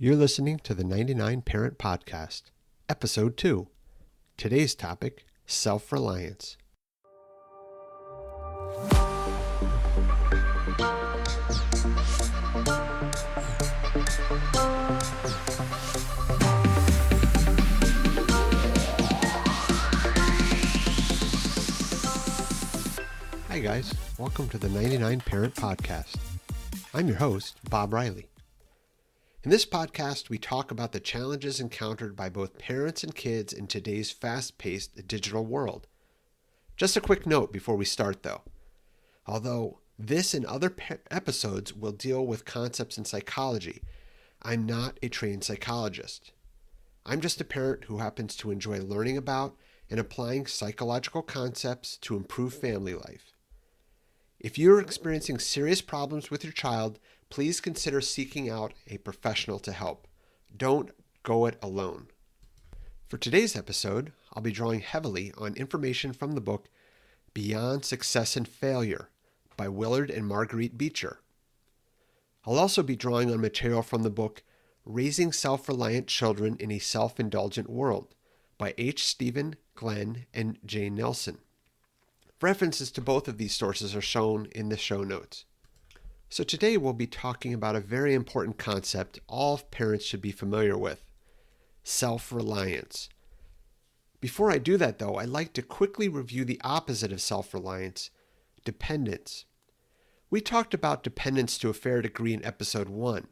You're listening to the 99 Parent Podcast, Episode 2. Today's topic, Self-Reliance. Hi guys, welcome to the 99 Parent Podcast. I'm your host, Bob Riley. In this podcast, we talk about the challenges encountered by both parents and kids in today's fast-paced digital world. Just a quick note before we start, though. Although this and other episodes will deal with concepts in psychology, I'm not a trained psychologist. I'm just a parent who happens to enjoy learning about and applying psychological concepts to improve family life. If you're experiencing serious problems with your child, please consider seeking out a professional to help. Don't go it alone. For today's episode, I'll be drawing heavily on information from the book Beyond Success and Failure by Willard and Marguerite Beecher. I'll also be drawing on material from the book Raising Self-Reliant Children in a Self-Indulgent World by H. Stephen Glenn and Jane Nelson. References to both of these sources are shown in the show notes. So today we'll be talking about a very important concept all parents should be familiar with, self-reliance. Before I do that though, I'd like to quickly review the opposite of self-reliance, dependence. We talked about dependence to a fair degree in episode 1,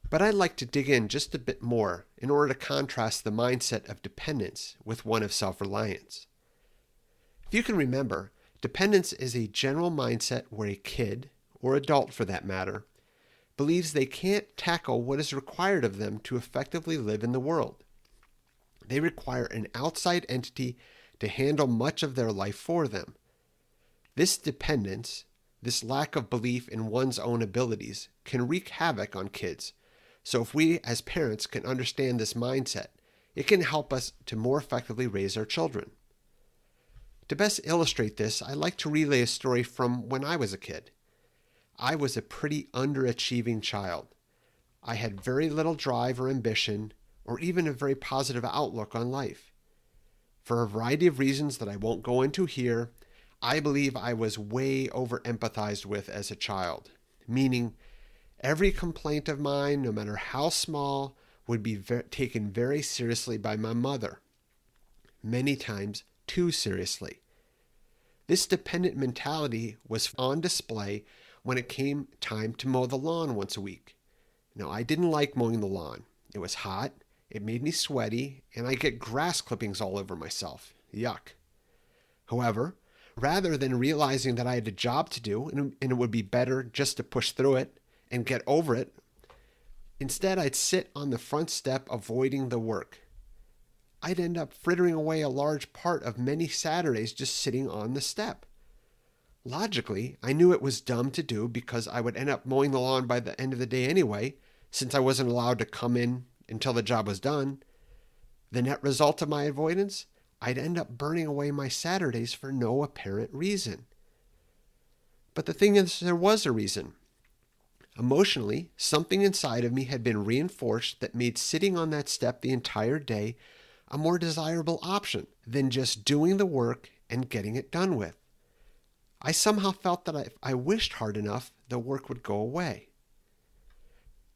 but I'd like to dig in just a bit more in order to contrast the mindset of dependence with one of self-reliance. If you can remember, dependence is a general mindset where a kid, or adult for that matter, believes they can't tackle what is required of them to effectively live in the world. They require an outside entity to handle much of their life for them. This dependence, this lack of belief in one's own abilities, can wreak havoc on kids. So if we as parents can understand this mindset, it can help us to more effectively raise our children. To best illustrate this, I like to relay a story from when I was a kid. I was a pretty underachieving child. I had very little drive or ambition, or even a very positive outlook on life. For a variety of reasons that I won't go into here, I believe I was way over-empathized with as a child, meaning every complaint of mine, no matter how small, would be taken very seriously by my mother, many times too seriously. This dependent mentality was on display when it came time to mow the lawn once a week. Now, I didn't like mowing the lawn. It was hot, it made me sweaty, and I get grass clippings all over myself. Yuck. However, rather than realizing that I had a job to do and it would be better just to push through it and get over it, instead I'd sit on the front step avoiding the work. I'd end up frittering away a large part of many Saturdays just sitting on the step. Logically, I knew it was dumb to do because I would end up mowing the lawn by the end of the day anyway, since I wasn't allowed to come in until the job was done. The net result of my avoidance? I'd end up burning away my Saturdays for no apparent reason. But the thing is, there was a reason. Emotionally, something inside of me had been reinforced that made sitting on that step the entire day a more desirable option than just doing the work and getting it done with. I somehow felt that if I wished hard enough, the work would go away.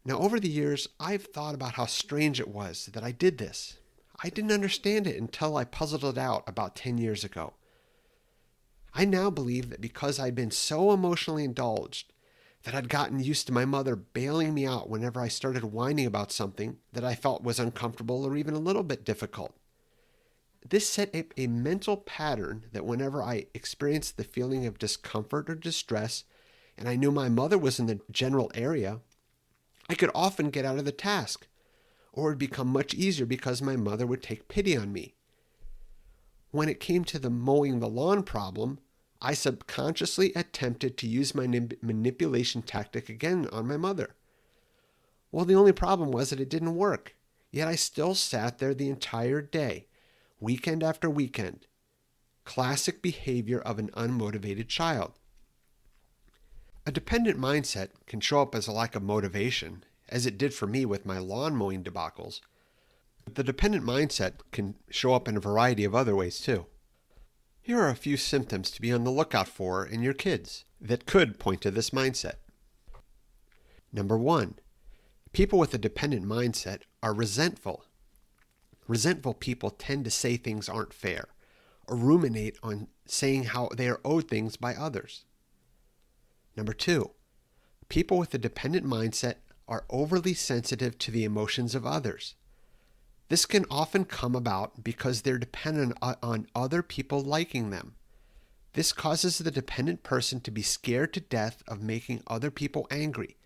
Now, over the years, I've thought about how strange it was that I did this. I didn't understand it until I puzzled it out about 10 years ago. I now believe that because I'd been so emotionally indulged, that I'd gotten used to my mother bailing me out whenever I started whining about something that I felt was uncomfortable or even a little bit difficult. This set up a mental pattern that whenever I experienced the feeling of discomfort or distress, and I knew my mother was in the general area, I could often get out of the task, or it would become much easier because my mother would take pity on me. When it came to the mowing the lawn problem, I subconsciously attempted to use my manipulation tactic again on my mother. Well, the only problem was that it didn't work, yet I still sat there the entire day, weekend after weekend. Classic behavior of an unmotivated child. A dependent mindset can show up as a lack of motivation, as it did for me with my lawn mowing debacles. But the dependent mindset can show up in a variety of other ways too. Here are a few symptoms to be on the lookout for in your kids that could point to this mindset. Number 1, people with a dependent mindset are resentful. Resentful people tend to say things aren't fair or ruminate on saying how they are owed things by others. Number 2, people with a dependent mindset are overly sensitive to the emotions of others. This can often come about because they're dependent on other people liking them. This causes the dependent person to be scared to death of making other people angry,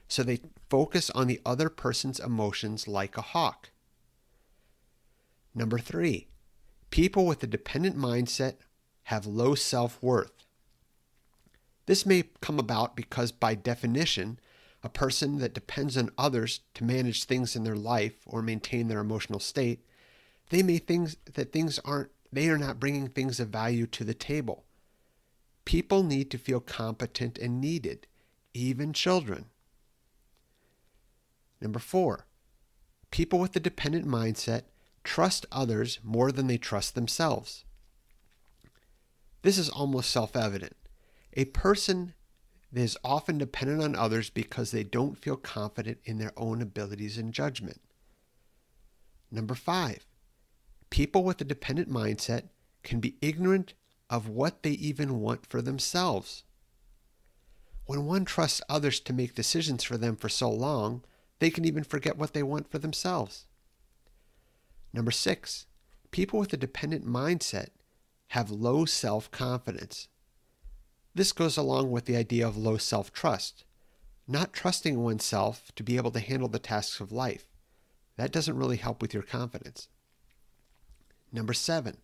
so they focus on the other person's emotions like a hawk. Number 3, people with a dependent mindset have low self-worth. This may come about because, by definition, a person that depends on others to manage things in their life or maintain their emotional state, they may think that they are not bringing things of value to the table. People need to feel competent and needed, even children. Number 4, people with a dependent mindset trust others more than they trust themselves. This is almost self-evident. A person is often dependent on others because they don't feel confident in their own abilities and judgment. Number 5, people with a dependent mindset can be ignorant of what they even want for themselves. When one trusts others to make decisions for them for so long, they can even forget what they want for themselves. Number 6, people with a dependent mindset have low self-confidence. This goes along with the idea of low self-trust, not trusting oneself to be able to handle the tasks of life. That doesn't really help with your confidence. Number 7,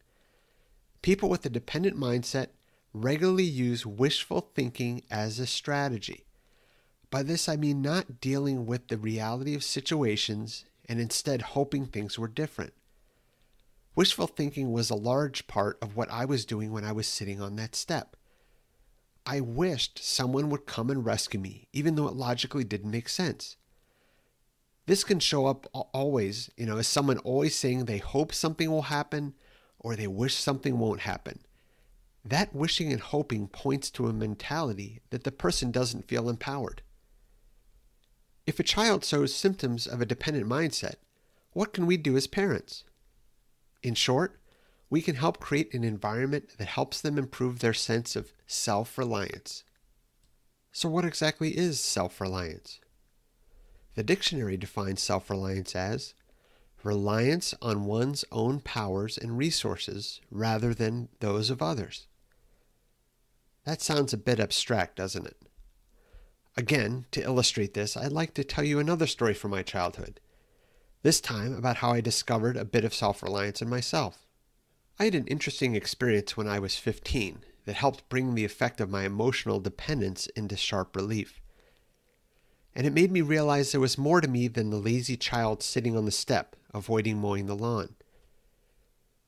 people with a dependent mindset regularly use wishful thinking as a strategy. By this I mean not dealing with the reality of situations and instead hoping things were different. Wishful thinking was a large part of what I was doing when I was sitting on that step. I wished someone would come and rescue me, even though it logically didn't make sense. This can show up always, as someone always saying they hope something will happen or they wish something won't happen. That wishing and hoping points to a mentality that the person doesn't feel empowered. If a child shows symptoms of a dependent mindset, what can we do as parents? In short, we can help create an environment that helps them improve their sense of self-reliance. So what exactly is self-reliance? The dictionary defines self-reliance as reliance on one's own powers and resources rather than those of others. That sounds a bit abstract, doesn't it? Again, to illustrate this, I'd like to tell you another story from my childhood, this time about how I discovered a bit of self-reliance in myself. I had an interesting experience when I was 15 that helped bring the effect of my emotional dependence into sharp relief. And it made me realize there was more to me than the lazy child sitting on the step, avoiding mowing the lawn.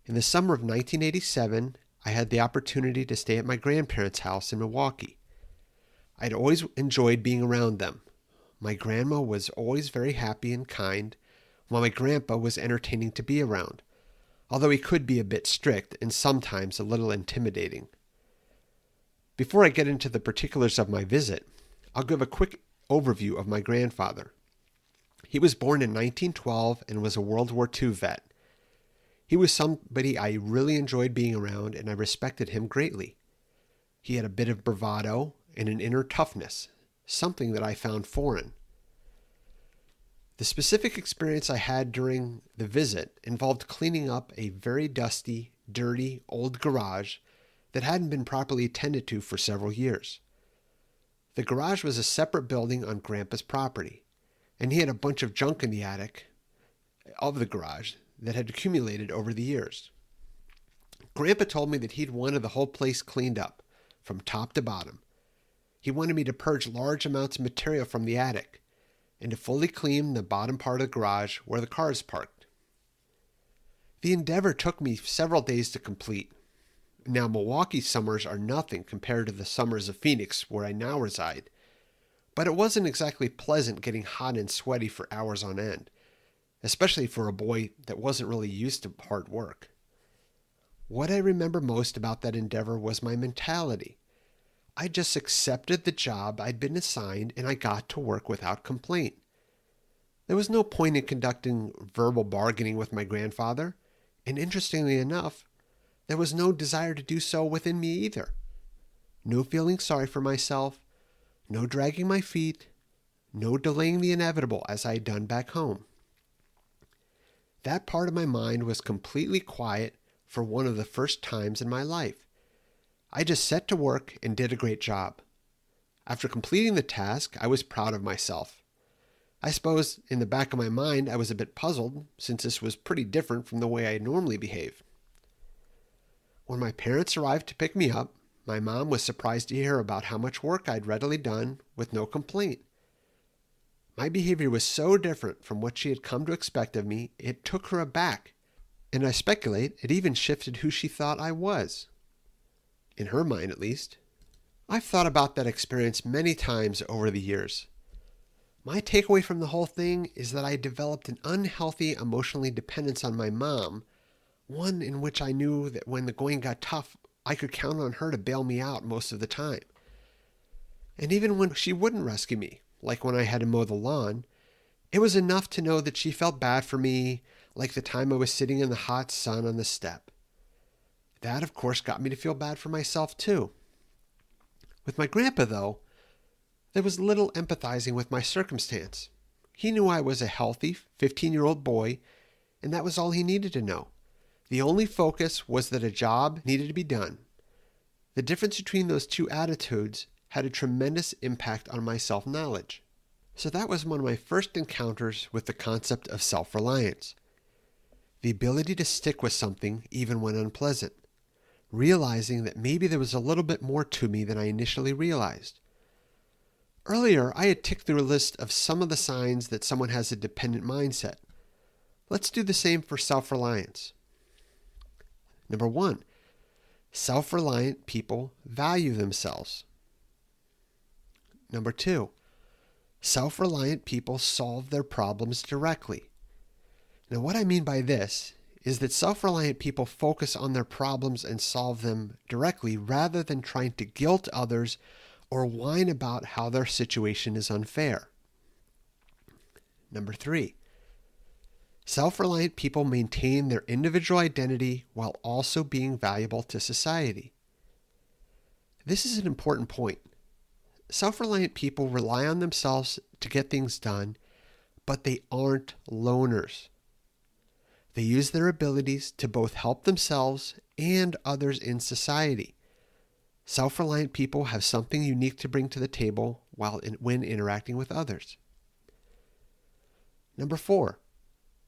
In the summer of 1987, I had the opportunity to stay at my grandparents' house in Milwaukee. I'd always enjoyed being around them. My grandma was always very happy and kind, while my grandpa was entertaining to be around, although he could be a bit strict and sometimes a little intimidating. Before I get into the particulars of my visit, I'll give a quick overview of my grandfather. He was born in 1912 and was a World War II vet. He was somebody I really enjoyed being around, and I respected him greatly. He had a bit of bravado and an inner toughness, something that I found foreign. The specific experience I had during the visit involved cleaning up a very dusty, dirty, old garage that hadn't been properly attended to for several years. The garage was a separate building on Grandpa's property, and he had a bunch of junk in the attic of the garage that had accumulated over the years. Grandpa told me that he'd wanted the whole place cleaned up, from top to bottom. He wanted me to purge large amounts of material from the attic, and to fully clean the bottom part of the garage where the car is parked. The endeavor took me several days to complete. Now, Milwaukee summers are nothing compared to the summers of Phoenix, where I now reside, But it wasn't exactly pleasant getting hot and sweaty for hours on end, especially for a boy that wasn't really used to hard work. What I remember most about that endeavor was my mentality. I just accepted the job I'd been assigned and I got to work without complaint. There was no point in conducting verbal bargaining with my grandfather, and interestingly enough, there was no desire to do so within me either. No feeling sorry for myself, no dragging my feet, no delaying the inevitable as I had done back home. That part of my mind was completely quiet for one of the first times in my life. I just set to work and did a great job. After completing the task, I was proud of myself. I suppose in the back of my mind I was a bit puzzled, since this was pretty different from the way I normally behave. When my parents arrived to pick me up, my mom was surprised to hear about how much work I'd readily done with no complaint. My behavior was so different from what she had come to expect of me, it took her aback, and I speculate it even shifted who she thought I was. In her mind, at least. I've thought about that experience many times over the years. My takeaway from the whole thing is that I developed an unhealthy emotional dependence on my mom, one in which I knew that when the going got tough, I could count on her to bail me out most of the time. And even when she wouldn't rescue me, like when I had to mow the lawn, it was enough to know that she felt bad for me, like the time I was sitting in the hot sun on the step. That, of course, got me to feel bad for myself, too. With my grandpa, though, there was little empathizing with my circumstance. He knew I was a healthy 15-year-old boy, and that was all he needed to know. The only focus was that a job needed to be done. The difference between those two attitudes had a tremendous impact on my self-knowledge. So that was one of my first encounters with the concept of self-reliance. The ability to stick with something even when unpleasant, realizing that maybe there was a little bit more to me than I initially realized. Earlier, I had ticked through a list of some of the signs that someone has a dependent mindset. Let's do the same for self-reliance. Number 1, self-reliant people value themselves. Number 2, self-reliant people solve their problems directly. Now, what I mean by this is that self-reliant people focus on their problems and solve them directly rather than trying to guilt others or whine about how their situation is unfair. Number 3, self-reliant people maintain their individual identity while also being valuable to society. This is an important point. Self-reliant people rely on themselves to get things done, but they aren't loners. They use their abilities to both help themselves and others in society. Self-reliant people have something unique to bring to the table when interacting with others. Number 4,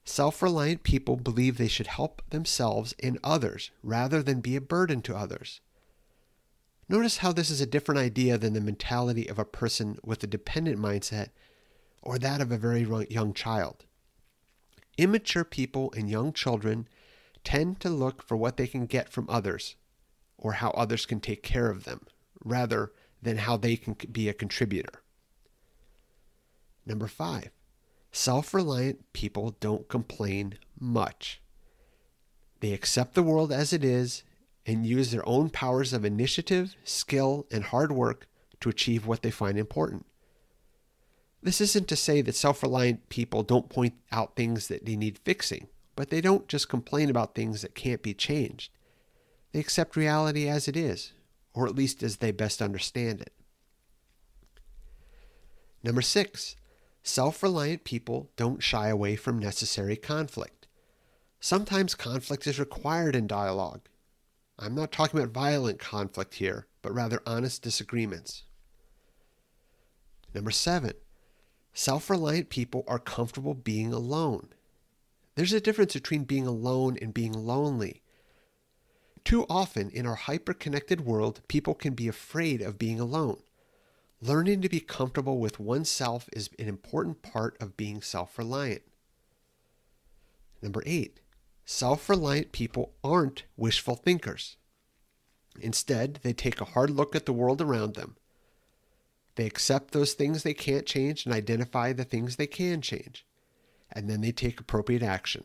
self-reliant people believe they should help themselves and others rather than be a burden to others. Notice how this is a different idea than the mentality of a person with a dependent mindset or that of a very young child. Immature people and young children tend to look for what they can get from others or how others can take care of them, rather than how they can be a contributor. Number 5, self-reliant people don't complain much. They accept the world as it is and use their own powers of initiative, skill, and hard work to achieve what they find important. This isn't to say that self-reliant people don't point out things that they need fixing, but they don't just complain about things that can't be changed. They accept reality as it is, or at least as they best understand it. Number 6, self-reliant people don't shy away from necessary conflict. Sometimes conflict is required in dialogue. I'm not talking about violent conflict here, but rather honest disagreements. Number 7, self-reliant people are comfortable being alone. There's a difference between being alone and being lonely. Too often in our hyper-connected world, people can be afraid of being alone. Learning to be comfortable with oneself is an important part of being self-reliant. Number 8, self-reliant people aren't wishful thinkers. Instead, they take a hard look at the world around them. They accept those things they can't change and identify the things they can change. And then they take appropriate action.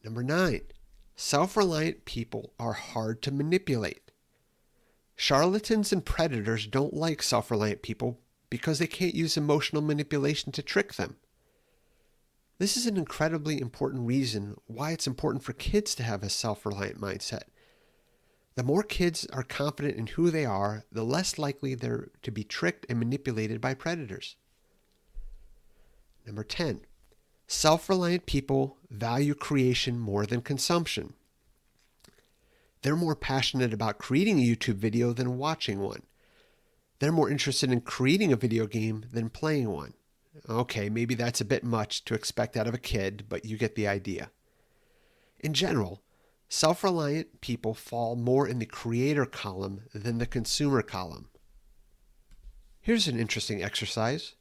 Number 9, self-reliant people are hard to manipulate. Charlatans and predators don't like self-reliant people because they can't use emotional manipulation to trick them. This is an incredibly important reason why it's important for kids to have a self-reliant mindset. The more kids are confident in who they are, the less likely they're to be tricked and manipulated by predators. Number 10, self-reliant people value creation more than consumption. They're more passionate about creating a YouTube video than watching one. They're more interested in creating a video game than playing one. Okay, maybe that's a bit much to expect out of a kid, but you get the idea. In general, self-reliant people fall more in the creator column than the consumer column. Here's an interesting exercise.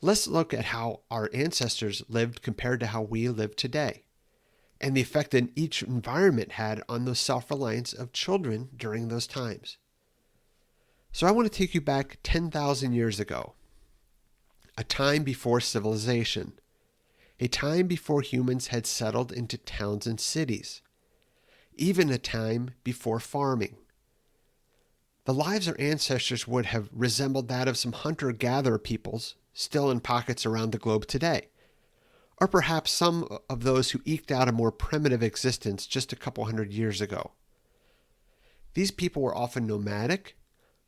Let's look at how our ancestors lived compared to how we live today, and the effect that each environment had on the self-reliance of children during those times. So I want to take you back 10,000 years ago, a time before civilization, a time before humans had settled into towns and cities, even a time before farming. The lives our ancestors would have resembled that of some hunter-gatherer peoples still in pockets around the globe today, or perhaps some of those who eked out a more primitive existence just a couple hundred years ago. These people were often nomadic,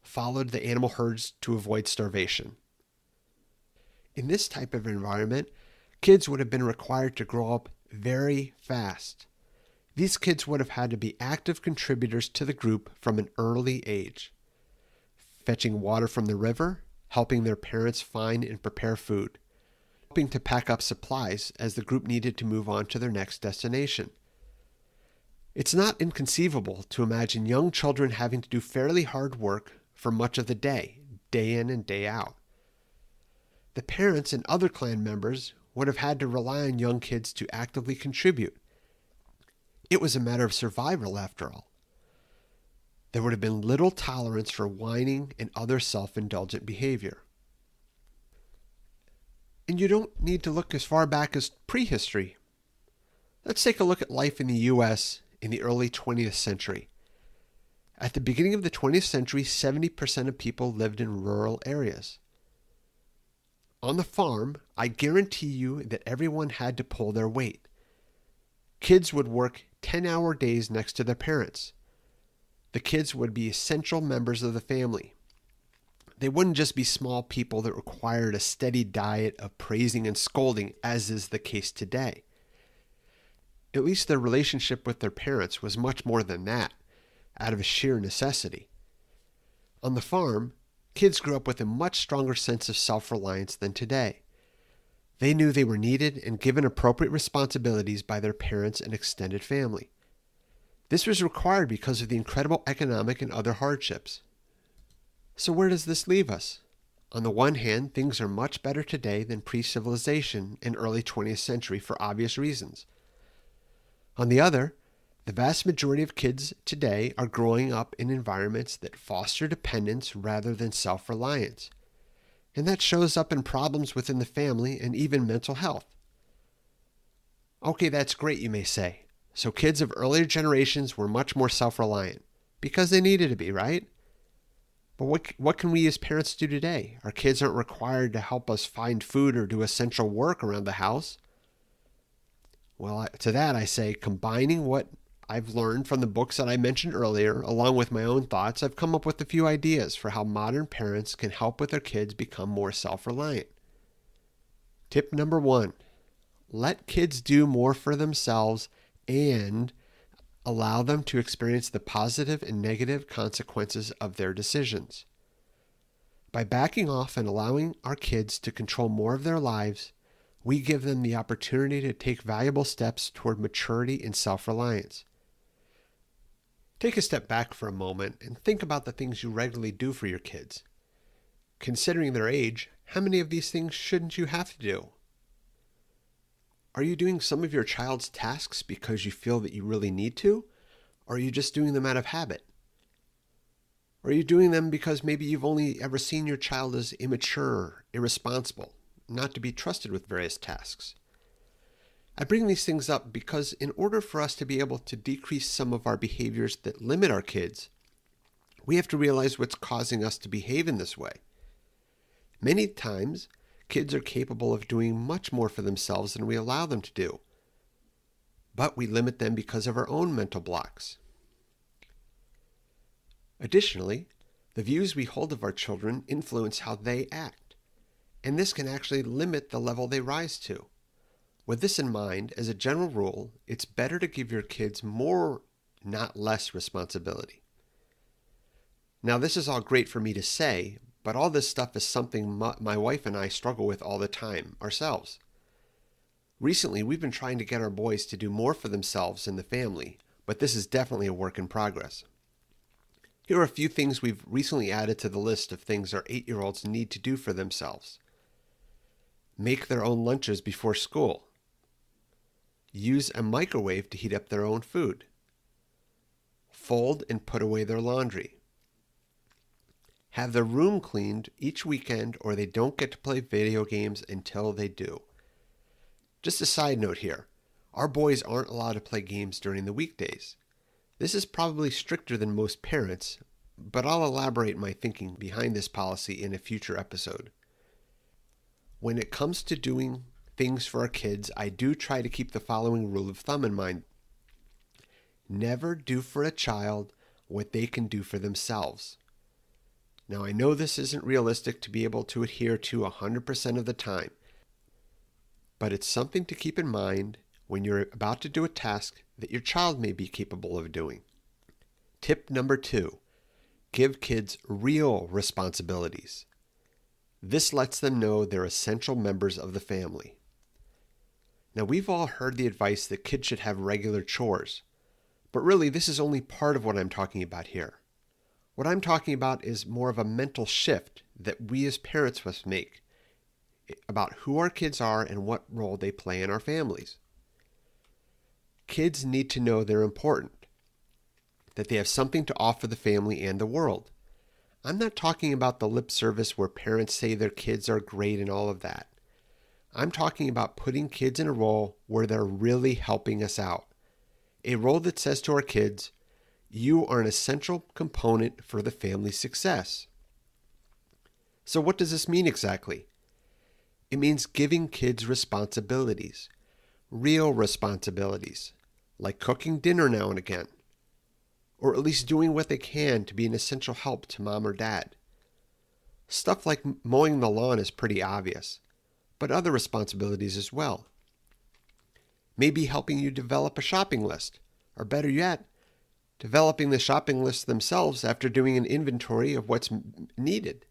followed the animal herds to avoid starvation. In this type of environment, kids would have been required to grow up very fast. These kids would have had to be active contributors to the group from an early age, fetching water from the river, helping their parents find and prepare food, helping to pack up supplies as the group needed to move on to their next destination. It's not inconceivable to imagine young children having to do fairly hard work for much of the day in and day out. The parents and other clan members would have had to rely on young kids to actively contribute. It was a matter of survival, after all. There would have been little tolerance for whining and other self-indulgent behavior. And you don't need to look as far back as prehistory. Let's take a look at life in the U.S. in the early 20th century. At the beginning of the 20th century, 70% of people lived in rural areas. On the farm, I guarantee you that everyone had to pull their weight. Kids would work 10-hour days next to their parents. The kids would be essential members of the family. They wouldn't just be small people that required a steady diet of praising and scolding, as is the case today. At least their relationship with their parents was much more than that, out of a sheer necessity. On the farm, kids grew up with a much stronger sense of self-reliance than today. They knew they were needed and given appropriate responsibilities by their parents and extended family. This was required because of the incredible economic and other hardships. So where does this leave us? On the one hand, things are much better today than pre-civilization in early 20th century for obvious reasons. On the other, the vast majority of kids today are growing up in environments that foster dependence rather than self-reliance. And that shows up in problems within the family and even mental health. Okay, that's great, you may say. So kids of earlier generations were much more self-reliant because they needed to be, right? But what can we as parents do today? Our kids aren't required to help us find food or do essential work around the house. Well, to that I say, combining what I've learned from the books that I mentioned earlier, along with my own thoughts, I've come up with a few ideas for how modern parents can help with their kids become more self-reliant. Tip number 1, let kids do more for themselves and allow them to experience the positive and negative consequences of their decisions. By backing off and allowing our kids to control more of their lives, we give them the opportunity to take valuable steps toward maturity and self-reliance. Take a step back for a moment and think about the things you regularly do for your kids. Considering their age, how many of these things shouldn't you have to do? Are you doing some of your child's tasks because you feel that you really need to, or are you just doing them out of habit? Or are you doing them because maybe you've only ever seen your child as immature, irresponsible, not to be trusted with various tasks? I bring these things up because in order for us to be able to decrease some of our behaviors that limit our kids, we have to realize what's causing us to behave in this way. Many times, kids are capable of doing much more for themselves than we allow them to do, but we limit them because of our own mental blocks. Additionally, the views we hold of our children influence how they act, and this can actually limit the level they rise to. With this in mind, as a general rule, it's better to give your kids more, not less, responsibility. Now, this is all great for me to say, but all this stuff is something my wife and I struggle with all the time ourselves. Recently, we've been trying to get our boys to do more for themselves and the family, but this is definitely a work in progress. Here are a few things we've recently added to the list of things our 8-year-olds need to do for themselves. Make their own lunches before school. Use a microwave to heat up their own food. Fold and put away their laundry. Have their room cleaned each weekend or they don't get to play video games until they do. Just a side note here, our boys aren't allowed to play games during the weekdays. This is probably stricter than most parents, but I'll elaborate my thinking behind this policy in a future episode. When it comes to doing things for our kids, I do try to keep the following rule of thumb in mind. Never do for a child what they can do for themselves. Now, I know this isn't realistic to be able to adhere to 100% of the time, but it's something to keep in mind when you're about to do a task that your child may be capable of doing. Tip number 2, give kids real responsibilities. This lets them know they're essential members of the family. Now, we've all heard the advice that kids should have regular chores, but really this is only part of what I'm talking about here. What I'm talking about is more of a mental shift that we as parents must make about who our kids are and what role they play in our families. Kids need to know they're important, that they have something to offer the family and the world. I'm not talking about the lip service where parents say their kids are great and all of that. I'm talking about putting kids in a role where they're really helping us out. A role that says to our kids, you are an essential component for the family's success. So what does this mean exactly? It means giving kids responsibilities, real responsibilities, like cooking dinner now and again, or at least doing what they can to be an essential help to mom or dad. Stuff like mowing the lawn is pretty obvious, but other responsibilities as well. Maybe helping you develop a shopping list, or better yet, developing the shopping list themselves after doing an inventory of what's needed.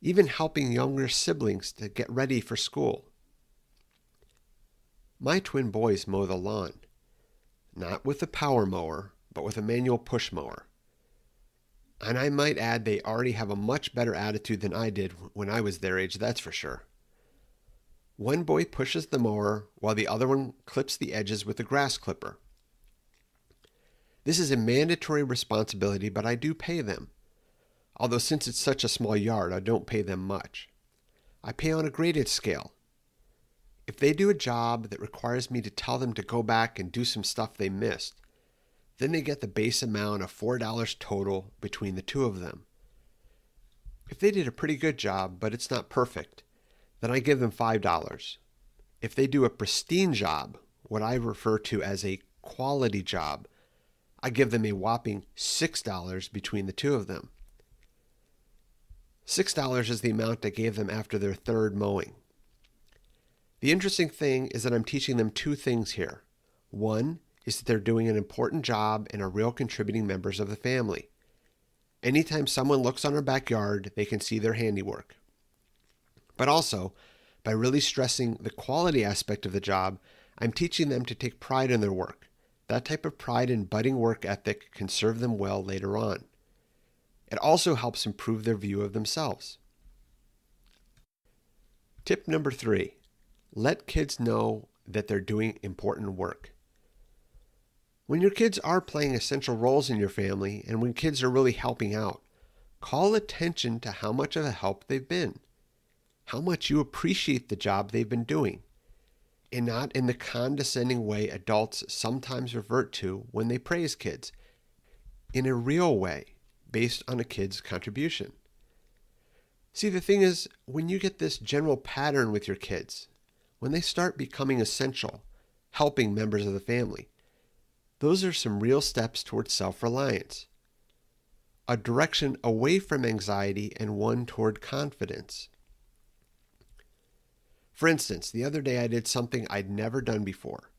Even helping younger siblings to get ready for school. My twin boys mow the lawn, not with a power mower, but with a manual push mower. And I might add they already have a much better attitude than I did when I was their age, that's for sure. One boy pushes the mower while the other one clips the edges with a grass clipper. This is a mandatory responsibility, but I do pay them. Although since it's such a small yard, I don't pay them much. I pay on a graded scale. If they do a job that requires me to tell them to go back and do some stuff they missed, then they get the base amount of $4 total between the two of them. If they did a pretty good job, but it's not perfect, then I give them $5. If they do a pristine job, what I refer to as a quality job, I give them a whopping $6 between the two of them. $6 is the amount I gave them after their third mowing. The interesting thing is that I'm teaching them two things here. One is that they're doing an important job and are real contributing members of the family. Anytime someone looks on our backyard, they can see their handiwork. But also, by really stressing the quality aspect of the job, I'm teaching them to take pride in their work. That type of pride and budding work ethic can serve them well later on. It also helps improve their view of themselves. Tip number 3, let kids know that they're doing important work. When your kids are playing essential roles in your family and when kids are really helping out, call attention to how much of a help they've been, how much you appreciate the job they've been doing, and not in the condescending way adults sometimes revert to when they praise kids, in a real way based on a kid's contribution. See, the thing is, when you get this general pattern with your kids, when they start becoming essential, helping members of the family, those are some real steps towards self-reliance, a direction away from anxiety and one toward confidence. For instance, the other day I did something I'd never done before.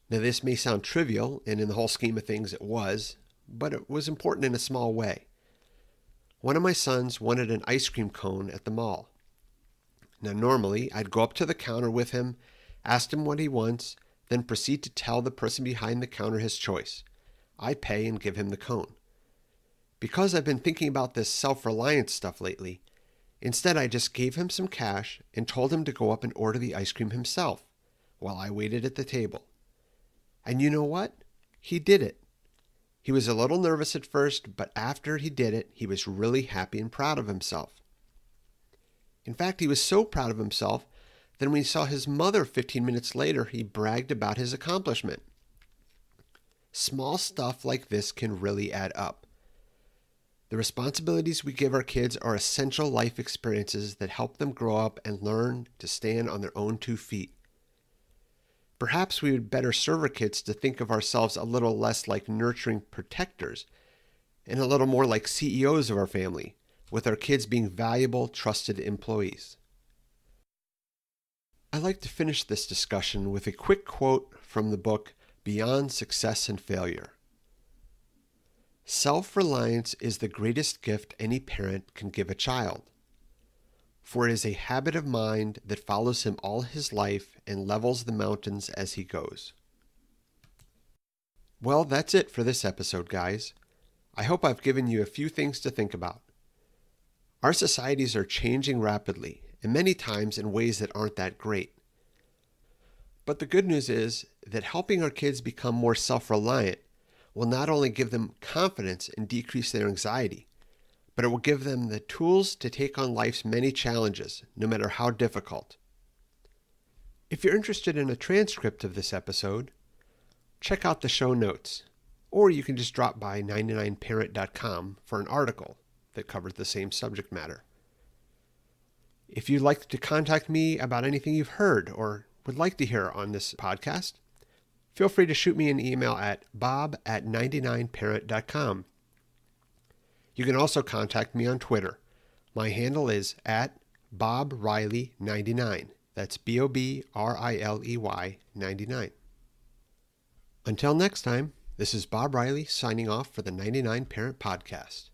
Now this may sound trivial, and in the whole scheme of things it was, but it was important in a small way. One of my sons wanted an ice cream cone at the mall. Now normally I'd go up to the counter with him, ask him what he wants, then proceed to tell the person behind the counter his choice. I pay and give him the cone. Because I've been thinking about this self-reliance stuff lately, instead, I just gave him some cash and told him to go up and order the ice cream himself while I waited at the table. And you know what? He did it. He was a little nervous at first, but after he did it, he was really happy and proud of himself. In fact, he was so proud of himself that when he saw his mother 15 minutes later, he bragged about his accomplishment. Small stuff like this can really add up. The responsibilities we give our kids are essential life experiences that help them grow up and learn to stand on their own 2 feet. Perhaps we would better serve our kids to think of ourselves a little less like nurturing protectors and a little more like CEOs of our family, with our kids being valuable, trusted employees. I'd like to finish this discussion with a quick quote from the book Beyond Success and Failure. Self-reliance is the greatest gift any parent can give a child, for it is a habit of mind that follows him all his life and levels the mountains as he goes. Well, that's it for this episode, guys. I hope I've given you a few things to think about. Our societies are changing rapidly, and many times in ways that aren't that great. But the good news is that helping our kids become more self-reliant will not only give them confidence and decrease their anxiety, but it will give them the tools to take on life's many challenges, no matter how difficult. If you're interested in a transcript of this episode, check out the show notes, or you can just drop by 99parent.com for an article that covers the same subject matter. If you'd like to contact me about anything you've heard or would like to hear on this podcast, feel free to shoot me an email at bob@99parent.com. You can also contact me on Twitter. My handle is @BobRiley99. That's BOBRILEY 99. Until next time, this is Bob Riley signing off for the 99 Parent Podcast.